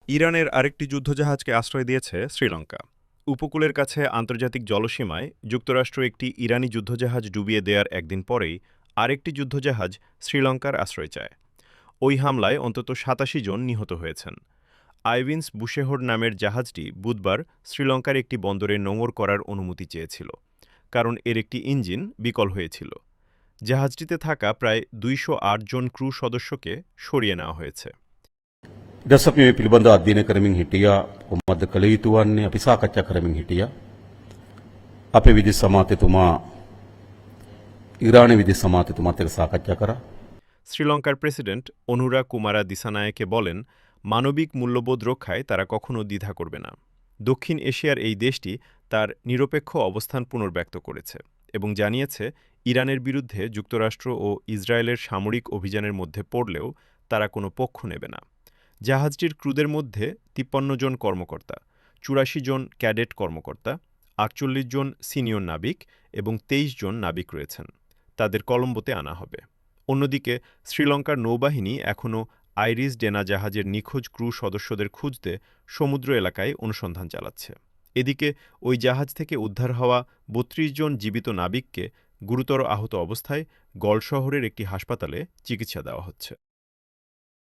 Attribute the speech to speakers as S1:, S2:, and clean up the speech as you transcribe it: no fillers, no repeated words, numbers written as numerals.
S1: ইরানের আরেকটি যুদ্ধজাহাজকে আশ্রয় দিয়েছে শ্রীলঙ্কা। উপকূলের কাছে আন্তর্জাতিক জলসীমায় যুক্তরাষ্ট্র একটি ইরানি যুদ্ধজাহাজ ডুবিয়ে দেওয়ার একদিন পরেই আরেকটি যুদ্ধজাহাজ শ্রীলঙ্কার আশ্রয় চায়। ওই হামলায় অন্তত ৮৭ জন নিহত হয়েছেন। আইভিন্স বুশেহর নামের জাহাজটি বুধবার শ্রীলঙ্কার একটি বন্দরে নোঙর করার অনুমতি চেয়েছিল, কারণ এর একটি ইঞ্জিন বিকল হয়েছিল। জাহাজটিতে থাকা প্রায় ২০৮ জন ক্রু সদস্যকে সরিয়ে নেওয়া হয়েছে।
S2: Dasa අපි මේ පිළිබඳ අධ්‍යයනය කරමින් හිටියා කොහොමද කළ යුතු වන්නේ අපි සාකච්ඡා කරමින් හිටියා අපේ විදේශ සමාජතුමා ඉරානයේ විදේශ සමාජතුමාත් එක්ක සාකච්ඡා කරා
S1: শ্রীলঙ্কার প্রেসিডেন্ট অনুরা কুমারা দিসানায়েকে বলেন, মানবিক মূল্যবোধ রক্ষায় তারা কখনো দ্বিধা করবে না। দক্ষিণ এশিয়ার এই দেশটি তার নিরপেক্ষ অবস্থান পুনর্ব্যক্ত করেছে এবং জানিয়েছে ইরানের বিরুদ্ধে যুক্তরাষ্ট্র ও ইসরায়েলের সামরিক অভিযানের মধ্যে পড়লেও তারা কোনো পক্ষ নেবে না। জাহাজটির ক্রুদের মধ্যে ৫৩ জন কর্মকর্তা, ৮৪ জন ক্যাডেট কর্মকর্তা, ৪৮ জন সিনিয়র নাবিক এবং ২৩ জন নাবিক রয়েছেন। তাদের কলম্বোতে আনা হবে। অন্যদিকে শ্রীলঙ্কার নৌবাহিনী এখনও আইরিস ডেনা জাহাজের নিখোঁজ ক্রু সদস্যদের খুঁজতে সমুদ্র এলাকায় অনুসন্ধান চালাচ্ছে। এদিকে ওই জাহাজ থেকে উদ্ধার হওয়া ৩২ জন জীবিত নাবিককে গুরুতর আহত অবস্থায় গল শহরের একটি হাসপাতালে চিকিৎসা দেওয়া হচ্ছে।